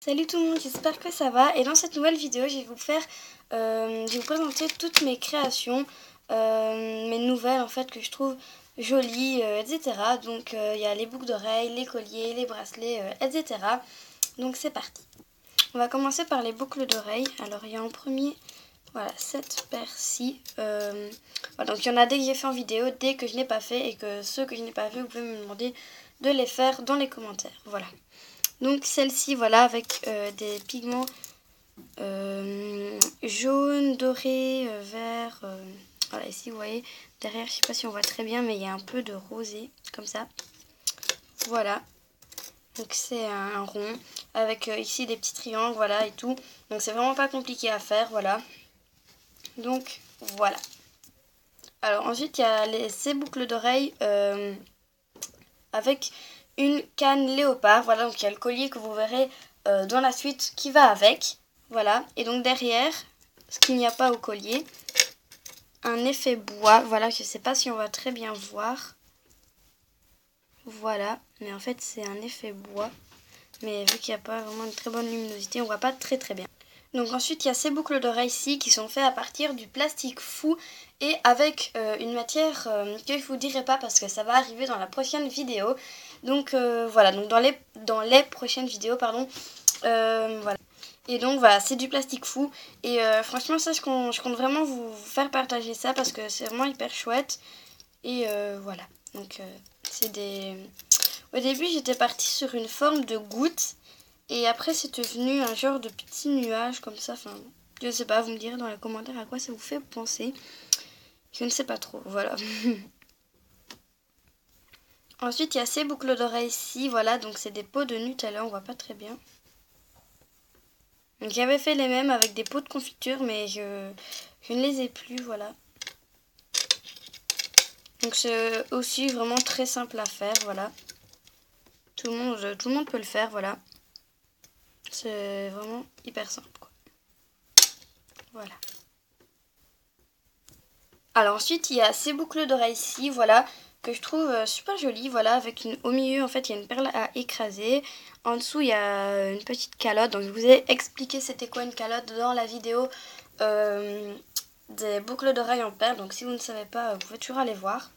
Salut tout le monde, j'espère que ça va. Et dans cette nouvelle vidéo, je vais vous présenter toutes mes créations, mes nouvelles en fait que je trouve jolies, etc. Donc il y a les boucles d'oreilles, les colliers, les bracelets, etc. Donc c'est parti. On va commencer par les boucles d'oreilles. Alors il y a en premier, voilà, cette paire-ci. Voilà, donc il y en a des que j'ai fait en vidéo, des que je n'ai pas fait et que ceux que je n'ai pas fait, vous pouvez me demander de les faire dans les commentaires. Voilà. Donc celle-ci, voilà, avec des pigments jaune, doré, vert. Voilà, ici, vous voyez, derrière, je sais pas si on voit très bien, mais il y a un peu de rosé, comme ça. Voilà. Donc c'est un rond, avec ici des petits triangles, voilà, et tout. Donc c'est vraiment pas compliqué à faire, voilà. Donc, voilà. Alors ensuite, il y a ces boucles d'oreilles avec une canne léopard. Voilà, donc il y a le collier que vous verrez dans la suite qui va avec. Voilà, et donc derrière, ce qu'il n'y a pas au collier, un effet bois. Voilà, je ne sais pas si on va très bien voir. Voilà, mais en fait c'est un effet bois. Mais vu qu'il n'y a pas vraiment une très bonne luminosité, on ne voit pas très bien. Donc ensuite il y a ces boucles d'oreilles ici qui sont faites à partir du plastique fou et avec une matière que je vous dirai pas parce que ça va arriver dans la prochaine vidéo. Donc voilà, donc dans les prochaines vidéos, pardon. Voilà. Et donc voilà, c'est du plastique fou. Et franchement ça je compte vraiment vous faire partager ça parce que c'est vraiment hyper chouette. Et voilà. Donc c'est des... Au début j'étais partie sur une forme de goutte. Et après, c'est devenu un genre de petit nuage comme ça. Enfin, je sais pas, vous me direz dans les commentaires à quoi ça vous fait penser. Je ne sais pas trop, voilà. Ensuite, il y a ces boucles d'oreilles ici, voilà. Donc, c'est des pots de Nutella, on voit pas très bien. Donc, j'avais fait les mêmes avec des pots de confiture, mais je ne les ai plus, voilà. Donc, c'est aussi vraiment très simple à faire, voilà. Tout le monde peut le faire, voilà. C'est vraiment hyper simple, quoi. Voilà. Alors ensuite, il y a ces boucles d'oreilles ici, voilà, que je trouve super jolies, voilà, avec au milieu, en fait, il y a une perle à écraser. En dessous, il y a une petite calotte. Donc, je vous ai expliqué c'était quoi une calotte dans la vidéo des boucles d'oreilles en perles. Donc, si vous ne savez pas, vous pouvez toujours aller voir.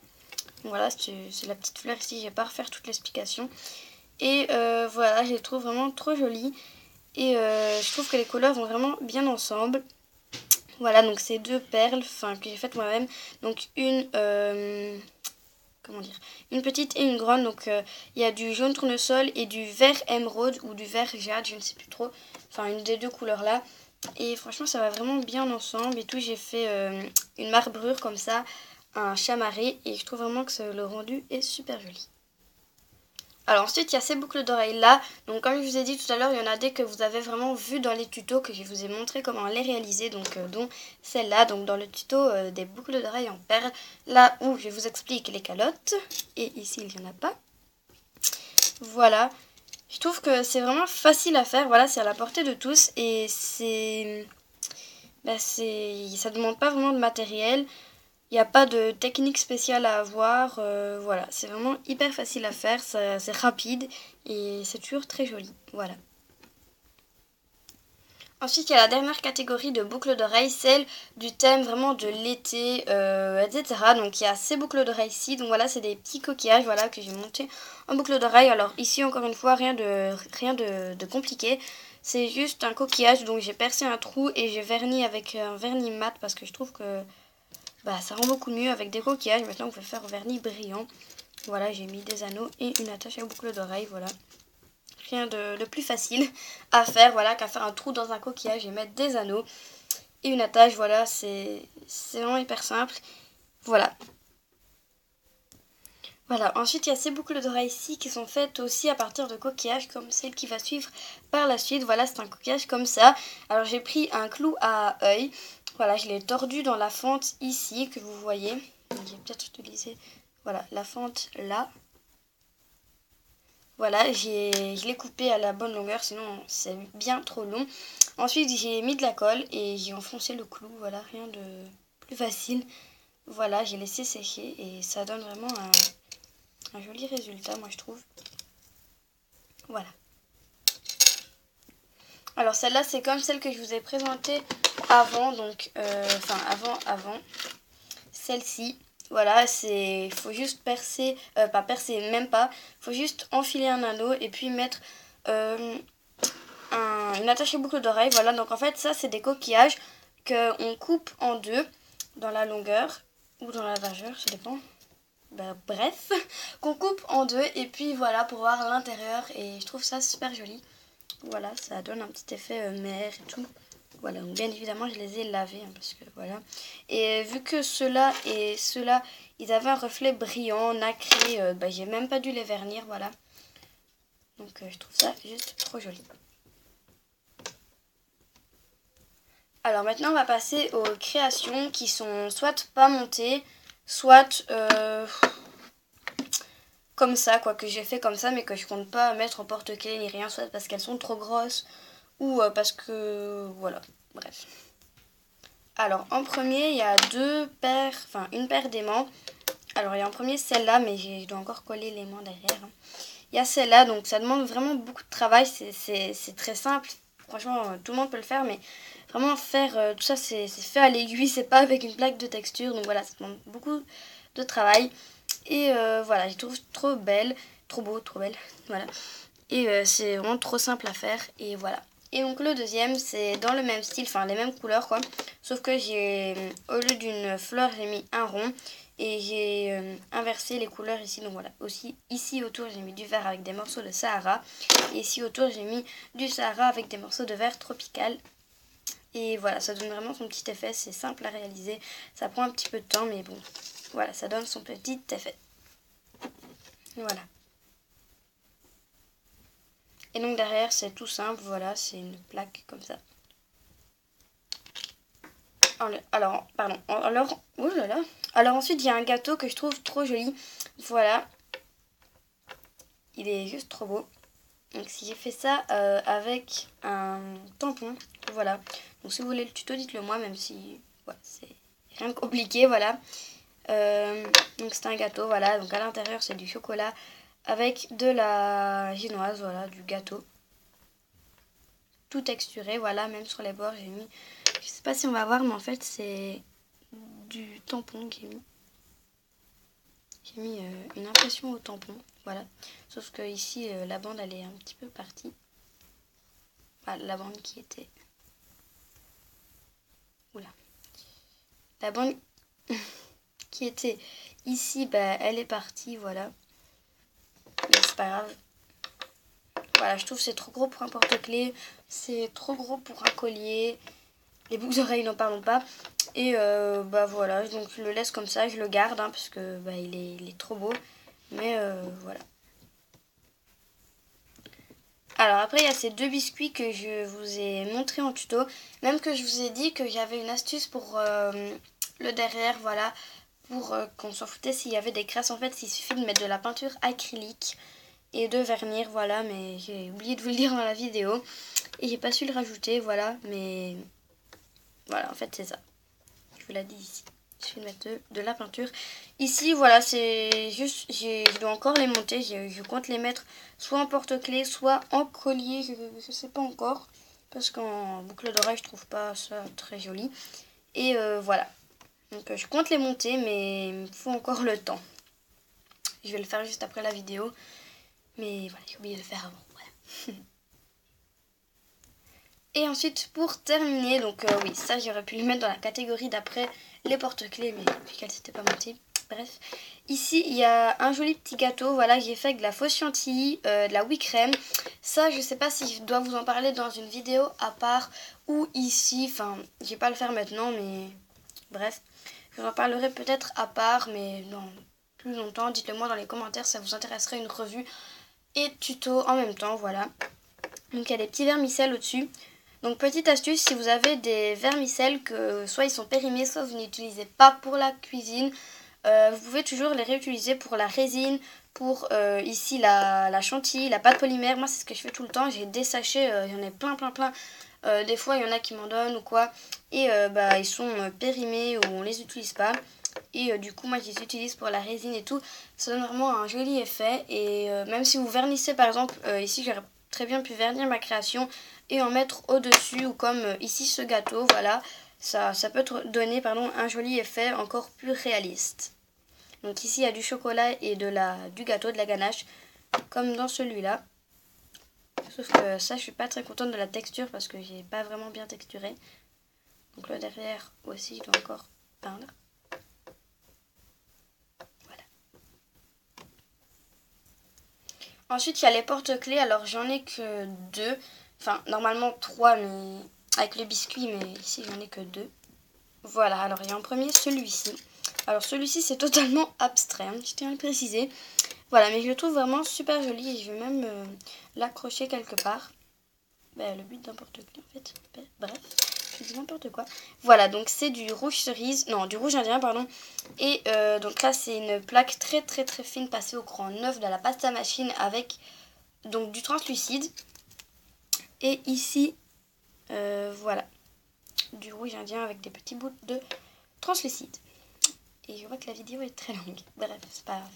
Voilà, c'est la petite fleur ici, je vais pas refaire toute l'explication. Et voilà, je les trouve vraiment trop jolies. Et je trouve que les couleurs vont vraiment bien ensemble. Voilà, donc c'est deux perles que j'ai faites moi-même. Donc comment dire, une petite et une grande. Donc il y a du jaune tournesol et du vert émeraude ou du vert jade, je ne sais plus trop. Enfin, une des deux couleurs là. Et franchement, ça va vraiment bien ensemble et tout. J'ai fait une marbrure comme ça, un chamarré. Et je trouve vraiment que le rendu est super joli. Alors ensuite il y a ces boucles d'oreilles là, donc comme je vous ai dit tout à l'heure, il y en a des que vous avez vraiment vu dans les tutos que je vous ai montré comment les réaliser, donc dont celle-là, donc dans le tuto des boucles d'oreilles en perles, là où je vous explique les calottes, et ici il n'y en a pas. Voilà, je trouve que c'est vraiment facile à faire, voilà, c'est à la portée de tous, et ça ne demande pas vraiment de matériel. Il n'y a pas de technique spéciale à avoir, voilà, c'est vraiment hyper facile à faire, c'est rapide et c'est toujours très joli, voilà. Ensuite, il y a la dernière catégorie de boucles d'oreilles, celle du thème vraiment de l'été, etc. Donc il y a ces boucles d'oreilles ici, donc voilà, c'est des petits coquillages, voilà, que j'ai montés en boucle d'oreilles. Alors ici, encore une fois, rien de compliqué. C'est juste un coquillage, donc j'ai percé un trou et j'ai verni avec un vernis mat parce que je trouve que ça rend beaucoup mieux avec des coquillages. Maintenant, on peut faire au vernis brillant. Voilà, j'ai mis des anneaux et une attache à boucle d'oreille. Voilà. Rien de plus facile à faire, voilà, qu'à faire un trou dans un coquillage et mettre des anneaux et une attache. Voilà, c'est vraiment hyper simple. Voilà. Voilà, ensuite il y a ces boucles d'oreilles ici qui sont faites aussi à partir de coquillages comme celle qui va suivre par la suite. Voilà, c'est un coquillage comme ça. Alors j'ai pris un clou à œil. Voilà, je l'ai tordu dans la fente ici que vous voyez. Je vais peut-être utiliser, voilà, la fente là. Voilà, je l'ai coupé à la bonne longueur, sinon c'est bien trop long. Ensuite j'ai mis de la colle et j'ai enfoncé le clou. Voilà, rien de plus facile. Voilà, j'ai laissé sécher et ça donne vraiment un joli résultat, moi je trouve. Voilà. Alors celle-là, c'est comme celle que je vous ai présentée avant, donc avant celle-ci. Voilà, faut juste percer, pas percer, même pas. Faut juste enfiler un anneau et puis mettre une attache à boucle d'oreille. Voilà, donc en fait, ça, c'est des coquillages qu'on coupe en deux dans la longueur ou dans la largeur, ça dépend. Bref, qu'on coupe en deux et puis voilà pour voir l'intérieur et je trouve ça super joli. Voilà, ça donne un petit effet mer et tout. Voilà, donc bien évidemment je les ai lavés parce que voilà. Et vu que ceux-là et ceux-là, ils avaient un reflet brillant, nacré, j'ai même pas dû les vernir, voilà. Donc je trouve ça juste trop joli. Alors maintenant on va passer aux créations qui sont soit pas montées, soit comme ça, quoi, que j'ai fait comme ça mais que je compte pas mettre en porte-clés ni rien, soit parce qu'elles sont trop grosses ou parce que voilà, bref. Alors en premier il y a une paire d'aimants. Alors il y a en premier celle-là mais je dois encore coller l'aimant derrière. Il y a celle-là, donc ça demande vraiment beaucoup de travail, c'est très simple. Franchement, tout le monde peut le faire, mais vraiment faire tout ça, c'est fait à l'aiguille, c'est pas avec une plaque de texture. Donc voilà, ça demande beaucoup de travail. Et voilà, je trouve trop belle, trop beau, trop belle. Voilà. Et c'est vraiment trop simple à faire. Et voilà. Et donc le deuxième, c'est dans le même style, enfin les mêmes couleurs quoi. Sauf que au lieu d'une fleur, j'ai mis un rond. Et j'ai inversé les couleurs ici. Donc voilà, aussi ici autour j'ai mis du vert avec des morceaux de Sahara. Et ici autour j'ai mis du Sahara avec des morceaux de vert tropical. Et voilà, ça donne vraiment son petit effet. C'est simple à réaliser. Ça prend un petit peu de temps mais bon, voilà, ça donne son petit effet. Voilà. Et donc derrière c'est tout simple, voilà, c'est une plaque comme ça. Alors, pardon. Alors, oh là là. Alors ensuite, il y a un gâteau que je trouve trop joli. Voilà. Il est juste trop beau. Donc si j'ai fait ça avec un tampon, voilà. Donc si vous voulez le tuto, dites-le moi, même si ouais, c'est rien de compliqué, voilà. Donc c'est un gâteau, voilà. Donc à l'intérieur, c'est du chocolat avec de la génoise, voilà, du gâteau. Tout texturé, voilà. Même sur les bords, j'ai mis... Je sais pas si on va voir, mais en fait, c'est du tampon que j'ai mis. J'ai mis une impression au tampon, voilà. Sauf que ici, la bande, elle est un petit peu partie. Voilà, la bande qui était... Oula. La bande qui était ici, elle est partie, voilà. Mais c'est pas grave. Voilà, je trouve que c'est trop gros pour un porte-clés. C'est trop gros pour un collier. Les boucles d'oreilles, n'en parlons pas. Et voilà, donc je le laisse comme ça, je le garde parce que il est trop beau. Mais voilà. Alors après il y a ces deux biscuits que je vous ai montré en tuto. Même que je vous ai dit que j'avais une astuce pour le derrière, voilà. Pour qu'on s'en foutait s'il y avait des crasses. En fait il suffit de mettre de la peinture acrylique et de vernir, voilà. Mais j'ai oublié de vous le dire dans la vidéo. Et j'ai pas su le rajouter, voilà. Mais voilà, en fait c'est ça. Je vous l'ai dit ici. Je vais mettre de la peinture. Ici, voilà, c'est juste, je dois encore les monter. Je compte les mettre soit en porte-clés, soit en collier. Je sais pas encore. Parce qu'en boucle d'oreille, je trouve pas ça très joli. Et voilà. Donc je compte les monter, mais il me faut encore le temps. Je vais le faire juste après la vidéo. Mais voilà, j'ai oublié de le faire avant. Voilà. Et ensuite, pour terminer, donc oui, ça j'aurais pu le mettre dans la catégorie d'après les porte-clés, mais vu qu'elle s'était pas montée. Bref, ici il y a un joli petit gâteau, voilà, que j'ai fait avec de la fausse chantilly, de la whipped crème. Ça, je sais pas si je dois vous en parler dans une vidéo à part ou ici, enfin, je vais pas le faire maintenant, mais bref, je vous en parlerai peut-être à part, mais dans plus longtemps. Dites-le moi dans les commentaires, ça vous intéresserait une revue et tuto en même temps, voilà. Donc il y a des petits vermicelles au-dessus. Donc petite astuce, si vous avez des vermicelles que soit ils sont périmés, soit vous n'utilisez pas pour la cuisine, vous pouvez toujours les réutiliser pour la résine, pour ici la chantilly, la pâte polymère. Moi c'est ce que je fais tout le temps, j'ai des sachets, il y en a plein. Des fois il y en a qui m'en donnent ou quoi. Et ils sont périmés ou on les utilise pas. Et du coup moi je les utilise pour la résine et tout. Ça donne vraiment un joli effet. Et même si vous vernissez par exemple, ici j'aurais très bien pu vernir ma création et en mettre au-dessus, ou comme ici ce gâteau, voilà. Ça peut donner un joli effet encore plus réaliste. Donc ici il y a du chocolat et du gâteau, de la ganache, comme dans celui-là. Sauf que ça, je suis pas très contente de la texture parce que j'ai pas vraiment bien texturé. Donc là derrière aussi, je dois encore peindre. Voilà. Ensuite, il y a les porte-clés. Alors j'en ai que 2. Enfin, normalement 3, mais avec le biscuit, mais ici j'en ai que 2. Voilà, alors il y a en premier celui-ci. Alors celui-ci, c'est totalement abstrait, hein, je tiens à le préciser. Voilà, mais je le trouve vraiment super joli et je vais même l'accrocher quelque part. Le but d'un porte-clés en fait. Bref, je dis n'importe quoi. Voilà, donc c'est du rouge cerise, non, du rouge indien, pardon. Et donc là, c'est une plaque très très très fine passée au cran 9 de la pasta machine avec donc du translucide. Et ici, voilà, du rouge indien avec des petits bouts de translucide. Et je vois que la vidéo est très longue. Bref, c'est pas grave.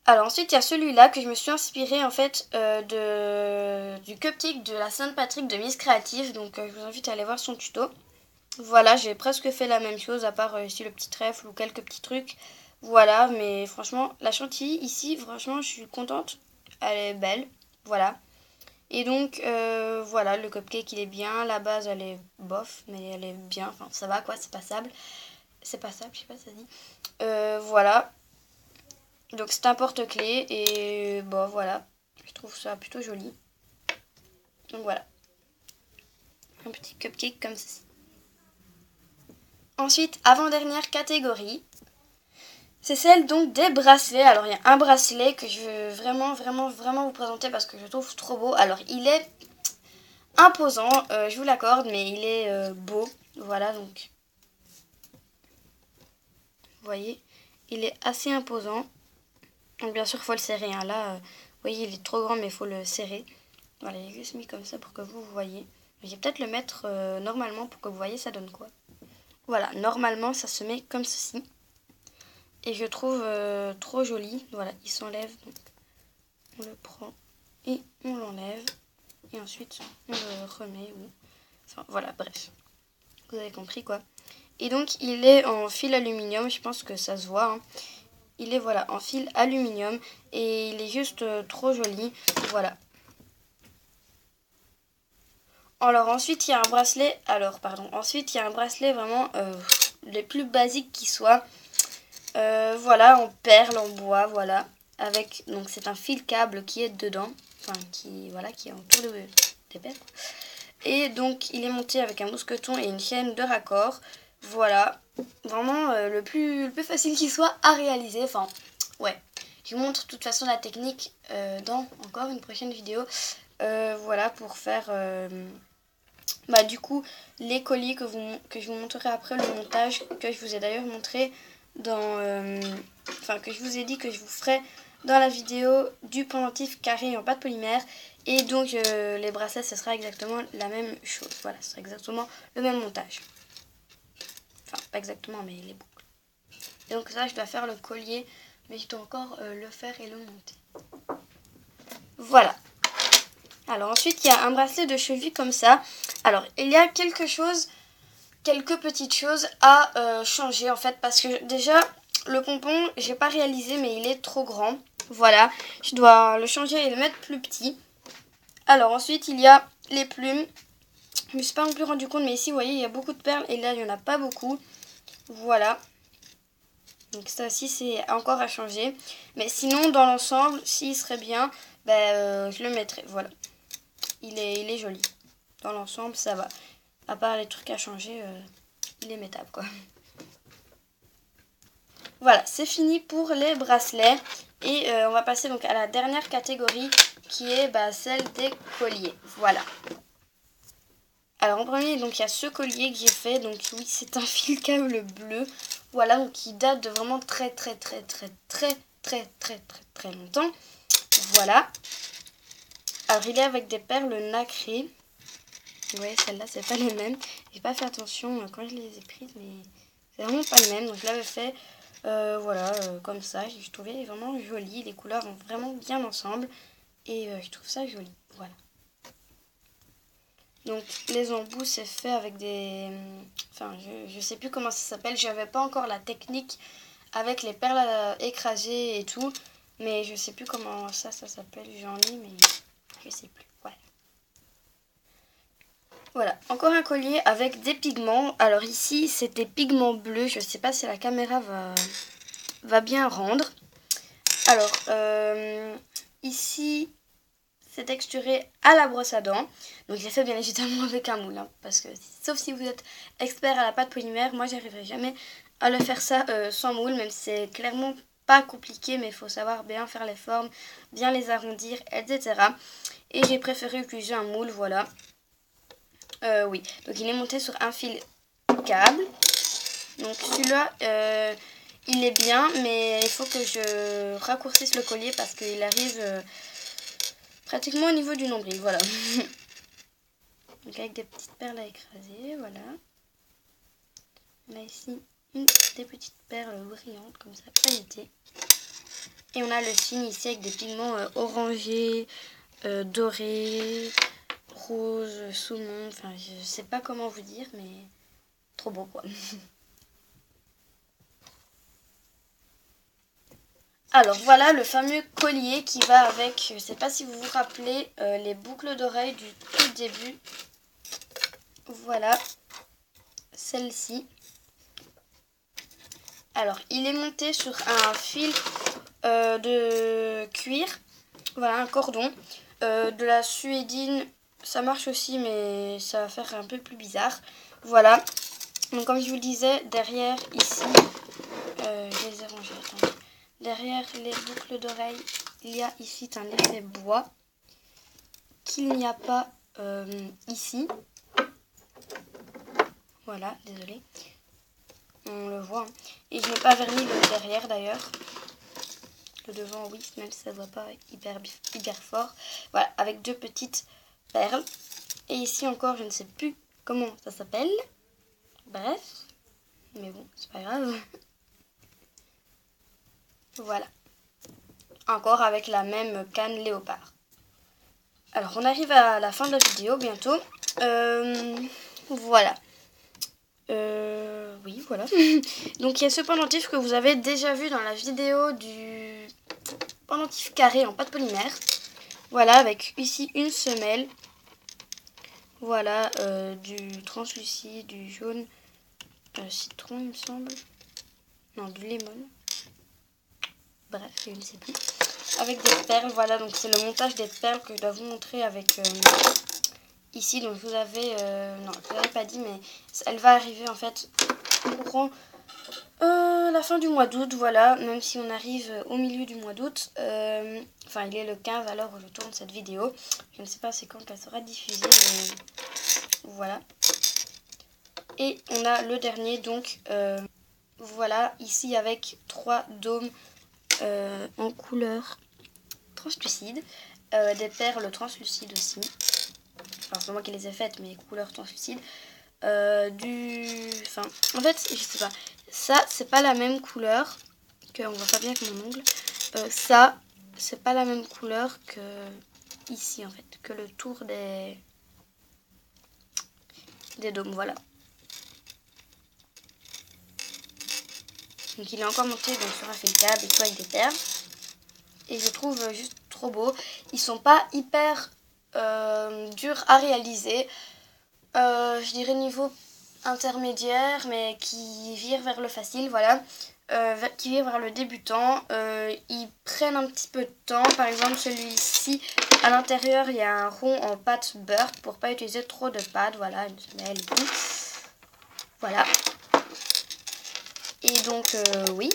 Alors ensuite il y a celui-là que je me suis inspirée en fait du cupcake de la Sainte-Patrick de Miss Créative. Donc je vous invite à aller voir son tuto. Voilà, j'ai presque fait la même chose à part ici le petit trèfle ou quelques petits trucs. Voilà, mais franchement la chantilly ici, franchement je suis contente. Elle est belle, voilà. Et donc voilà, le cupcake il est bien. La base elle est bof, mais elle est bien. Enfin ça va quoi, c'est passable. C'est passable, je sais pas si ça dit. Voilà. Donc c'est un porte-clés et bon voilà, je trouve ça plutôt joli. Donc voilà, un petit cupcake comme ceci. Ensuite, avant-dernière catégorie, c'est celle donc des bracelets. Alors il y a un bracelet que je veux vraiment vous présenter parce que je le trouve trop beau. Alors il est imposant, je vous l'accorde, mais il est beau. Voilà donc, vous voyez, il est assez imposant. Donc bien sûr il faut le serrer, hein. Là, vous voyez il est trop grand mais il faut le serrer. Voilà, il est juste mis comme ça pour que vous voyez. Je vais peut-être le mettre normalement pour que vous voyez ça donne quoi. Voilà, normalement ça se met comme ceci. Et je trouve trop joli. Voilà, il s'enlève. Donc on le prend et on l'enlève. Et ensuite on le remet. Enfin voilà, bref. Vous avez compris quoi. Et donc il est en fil aluminium, je pense que ça se voit. Hein. Il est voilà en fil aluminium et il est juste trop joli. Voilà. Alors ensuite il y a un bracelet, ensuite il y a un bracelet vraiment les plus basiques qui soient. Voilà, en perles, en bois, voilà. Avec, donc c'est un fil câble qui est dedans, enfin qui est autour des perles. Et donc il est monté avec un mousqueton et une chaîne de raccord. Voilà, vraiment le plus facile qui soit à réaliser, enfin ouais. Je vous montre de toute façon la technique dans encore une prochaine vidéo. Voilà, pour faire... du coup, les colis que je vous montrerai après le montage, que je vous ai d'ailleurs montré que je vous ai dit que je vous ferai dans la vidéo du pendentif carré en pâte polymère. Et donc les bracelets, ce sera exactement la même chose. Voilà, ce sera exactement le même montage. Enfin, pas exactement, mais les boucles. Et donc ça, je dois faire le collier, mais je dois encore le faire et le monter. Voilà. Alors ensuite, il y a un bracelet de cheville comme ça. Alors, il y a quelques petites choses à changer en fait. Parce que déjà, le pompon, j'ai pas réalisé, mais il est trop grand. Voilà, je dois le changer et le mettre plus petit. Alors ensuite, il y a les plumes. Je me suis pas non plus rendu compte, mais ici, vous voyez, il y a beaucoup de perles. Et là, il n'y en a pas beaucoup. Voilà. Donc ça aussi, c'est encore à changer. Mais sinon, dans l'ensemble, s'il serait bien, je le mettrais. Voilà. Il est joli. Dans l'ensemble, ça va. À part les trucs à changer, il est mettable, quoi. Voilà, c'est fini pour les bracelets. Et on va passer donc à la dernière catégorie, qui est celle des colliers. Voilà. Alors en premier, donc il y a ce collier que j'ai fait. Donc oui, c'est un fil câble bleu. Voilà, donc qui date de vraiment très longtemps. Voilà. Alors il est avec des perles nacrées. Vous voyez, celle-là, c'est pas les mêmes. J'ai pas fait attention quand je les ai prises, mais c'est vraiment pas les mêmes. Donc je l'avais fait Voilà, comme ça, je trouvais vraiment joli. Les couleurs vont vraiment bien ensemble et je trouve ça joli. Voilà. Donc les embouts c'est fait avec des... Enfin je sais plus comment ça s'appelle. J'avais pas encore la technique avec les perles écrasées et tout. Mais je sais plus comment ça s'appelle. J'en ai mais je sais plus. Voilà. Voilà, encore un collier avec des pigments. Alors ici c'est des pigments bleus. Je sais pas si la caméra va bien rendre. Alors ici c'est texturé à la brosse à dents. Donc j'ai fait bien évidemment avec un moule. Hein, parce que sauf si vous êtes expert à la pâte polymère, moi j'arriverai jamais à le faire ça sans moule. Même si c'est clairement pas compliqué, mais il faut savoir bien faire les formes, bien les arrondir, etc. Et j'ai préféré utiliser un moule, voilà. Oui, donc il est monté sur un fil câble. Donc celui-là, il est bien, mais il faut que je raccourcisse le collier parce qu'il arrive... pratiquement au niveau du nombril, voilà. Donc avec des petites perles à écraser, voilà. On a ici des petites perles brillantes, comme ça, pailletées. Et on a le signe ici avec des pigments orangés, dorés, rose, saumon, enfin je sais pas comment vous dire, mais trop beau quoi. Alors voilà le fameux collier qui va avec, je sais pas si vous vous rappelez, les boucles d'oreilles du tout début. Voilà, celle-ci. Alors il est monté sur un fil de cuir, voilà un cordon, de la suédine, ça marche aussi mais ça va faire un peu plus bizarre. Voilà, donc comme je vous le disais, derrière ici, je les ai rangés, attendez. Derrière les boucles d'oreilles, il y a ici un effet bois qu'il n'y a pas ici. Voilà, désolé. On le voit. Hein. Et je n'ai pas verni le derrière d'ailleurs. Le devant, oui, même si ça ne se voit pas hyper fort. Voilà, avec deux petites perles. Et ici encore, je ne sais plus comment ça s'appelle. Bref. Mais bon, c'est pas grave. Voilà. Encore avec la même canne léopard. Alors, on arrive à la fin de la vidéo bientôt. Voilà. Oui, voilà. Donc, il y a ce pendentif que vous avez déjà vu dans la vidéo du pendentif carré en pâte polymère. Voilà, avec ici une semelle. Voilà, du translucide, du jaune, citron, il me semble. Non, du lemon. Bref, je ne sais plus. Avec des perles, voilà, donc c'est le montage des perles que je dois vous montrer avec ici. Donc vous avez, non, je ne vous l'avais pas dit, mais elle va arriver en fait courant la fin du mois d'août, voilà, même si on arrive au milieu du mois d'août. Enfin, il est le 15 à l'heure où je tourne cette vidéo. Je ne sais pas c'est quand qu'elle sera diffusée, mais voilà. Et on a le dernier, donc voilà, ici avec 3 dômes en couleur translucide, des perles translucides aussi. Enfin, c'est moi qui les ai faites, mais couleur translucide. Enfin, en fait, je sais pas. Ça, c'est pas la même couleur que... On voit pas bien avec mon ongle. Ça, c'est pas la même couleur que ici, en fait. Que le tour des dômes, voilà. Donc il est encore monté donc, sur un fil câble et tout avec des perles. Et je trouve juste trop beau. Ils sont pas hyper durs à réaliser. Je dirais niveau intermédiaire, mais qui vire vers le facile, voilà. Qui vire vers le débutant. Ils prennent un petit peu de temps. Par exemple, celui-ci, à l'intérieur, il y a un rond en pâte beurre pour pas utiliser trop de pâte. Voilà, une semelle et tout. Voilà. Et donc, oui.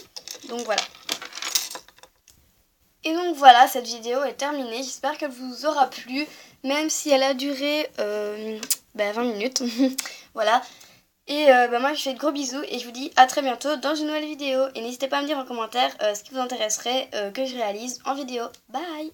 Donc, voilà. Et donc voilà, cette vidéo est terminée. J'espère qu'elle vous aura plu, même si elle a duré 20 minutes. Voilà. Et moi, je vous fais de gros bisous et je vous dis à très bientôt dans une nouvelle vidéo. Et n'hésitez pas à me dire en commentaire ce qui vous intéresserait que je réalise en vidéo. Bye!